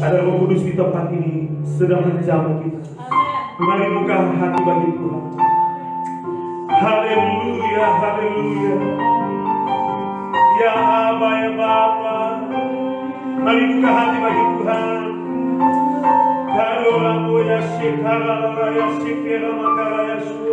Ada Roh Kudus di tempat ini sedang menjamah kita. Mari buka hati bagi Tuhan. Haleluya, haleluya. Ya Aba, ya Bapa. Mari buka hati bagi Tuhan. Karoramu ya shekara ya shekera makara ya shu.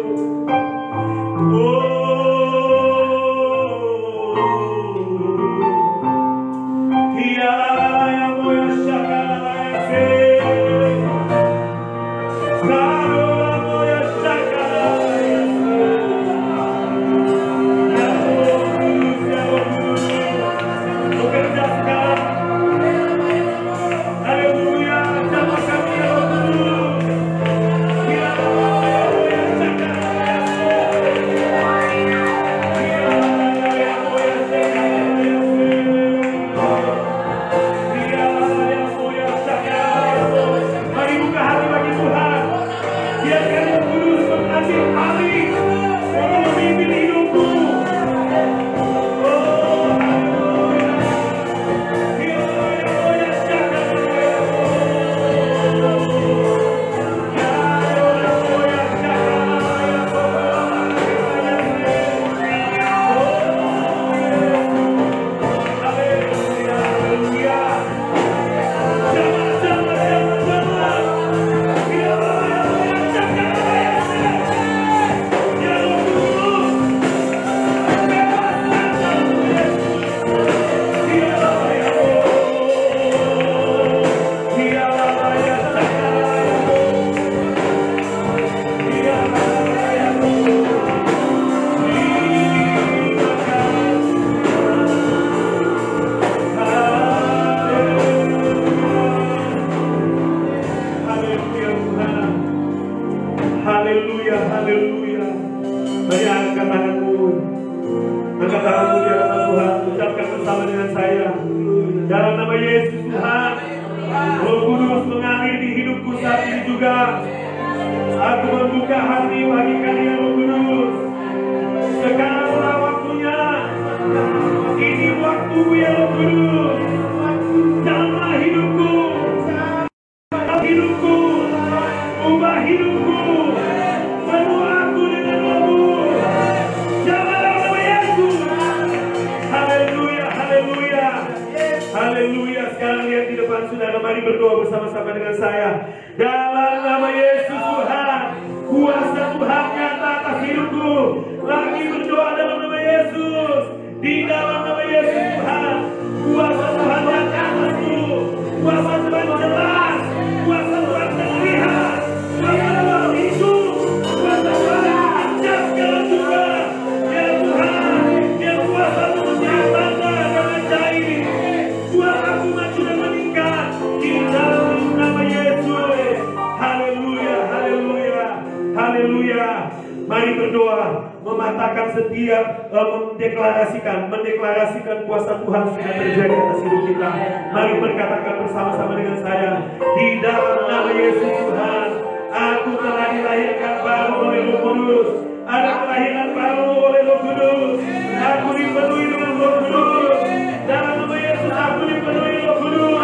Mendeklarasikan kuasa Tuhan sudah terjadi atas hidup kita. Mari berkatakan bersama-sama dengan saya. Di dalam nama Yesus Tuhan, aku telah dilahirkan baru oleh Roh Kudus. Ada kelahiran baru oleh Roh Kudus. Aku dipenuhi dengan Roh Kudus. Dalam nama Yesus aku dipenuhi Roh Kudus.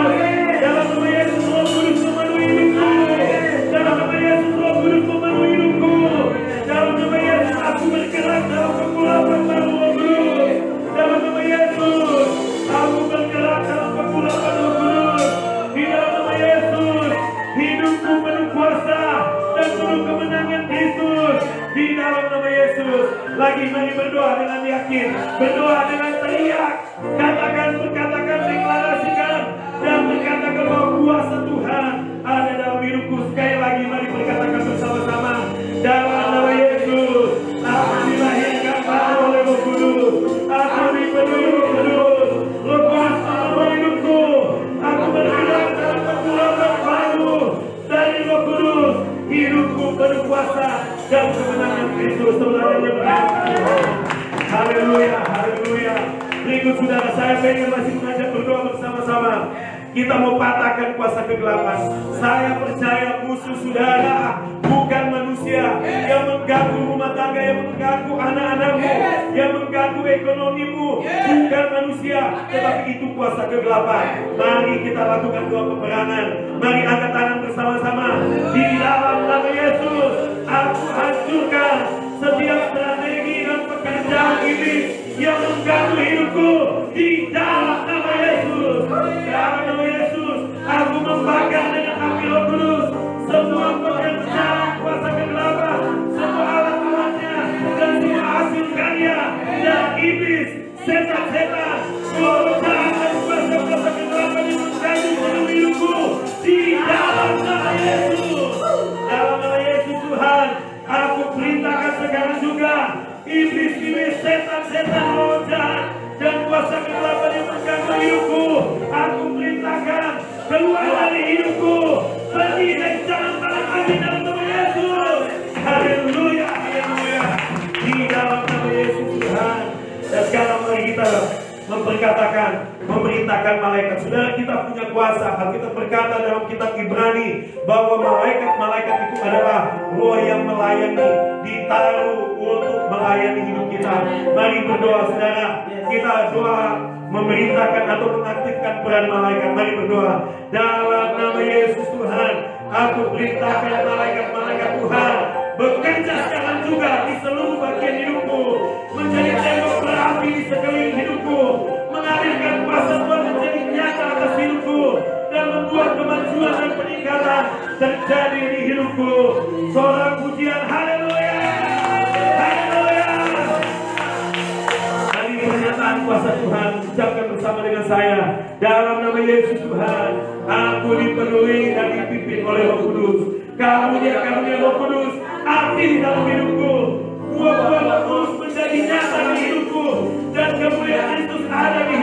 Dalam nama Yesus Roh Kudus memenuhi hidupku. Dalam nama Yesus Roh Kudus memenuhi hidupku. Dalam nama Yesus aku bergerak dalam kekulapan baru Roh Kudus. Dalam nama Yesus aku bergerak dalam kekulapan Roh Kudus. Di dalam nama Yesus hidupku penuh kuasa dan penuh kemenangan Kristus. Di dalam nama Yesus. Lagi mari berdoa dengan yakin, berdoa dengan teriak, berkatakan, deklarasikan dan berkatakan bahwa kuasa Tuhan ada dalam hidupku. Sekali lagi mari berkatakan bersama-sama. Dalam nama Yesus aku dilahirkan baru oleh Roh Kudus. Aku dipenuhi Roh Kudus. Roh Kudus memenuhi hidupku. Aku bergerak dalam kekulapan baru dari Roh Kudus. Hidupku penuh kuasa dan kemenangan Kristus. Haleluya, haleluya. Berikut saudara, saya pengen masih mengajak berdoa bersama-sama. Kita mau patahkan kuasa kegelapan. Saya percaya musuh saudara bukan manusia yang mengganggu rumah tangga, yang mengganggu anak-anakmu, yang mengganggu ekonomimu, bukan manusia, tetapi itu kuasa kegelapan. Mari kita lakukan doa peperangan. Mari angkat tangan bersama-sama. Di dalam nama Yesus, aku hancurkan setiap strategi dan pekerjaan iblis yang mengganggu hidupku. Di dalam nama Yesus, dalam nama Yesus, aku membakar dengan api Roh Kudus semua pekerjaan kuasa kegelapan, semua alat-alatnya dan semua hasil karya dan iblis, setan-setan, godaan dan kuasa-kuasa kegelapan yang mengganggu hidupku. Di dalam nama Yesus, dalam nama Yesus Tuhan, aku perintahkan sekarang juga iblis-iblis, setan-setan, godaan dan kuasa kegelapan yang mengganggu hidupku, aku perintahkan keluar dari hidupku. Pergi dan jangan balik lagi dalam nama Yesus. Haleluya, haleluya. Di dalam nama Yesus Tuhan. Dan sekarang mari kita memerintahkan malaikat. Saudara, kita punya kuasa. Alkitab berkata dalam kitab Ibrani bahwa malaikat itu adalah roh yang melayani, ditaruh untuk melayani hidup kita. Mari berdoa, saudara. Kita doa memerintahkan atau mengaktifkan peran malaikat. Mari berdoa. Dalam nama Yesus Tuhan, aku perintahkan malaikat-malaikat Tuhan bekerja sekarang juga di seluruh bagian hidupku, menjadi tembok berapi di sekeliling hidupku, mengalirkan kuasa Tuhan menjadi nyata atas hidupku, dan membuat kemajuan dan peningkatan terjadi di hidupku. Seorang pujian, haleluya, haleluya. Hari ini pernyataan kuasa Tuhan, ucapkan bersama dengan saya. Dalam nama Yesus Tuhan, aku dipenuhi dan dipimpin oleh Roh Kudus. Karunia-karunia Roh Kudus arti di dalam hidupku. Buah-buah Roh Kudus menjadi nyata di hidupku, dan kemuliaan Kristus ada di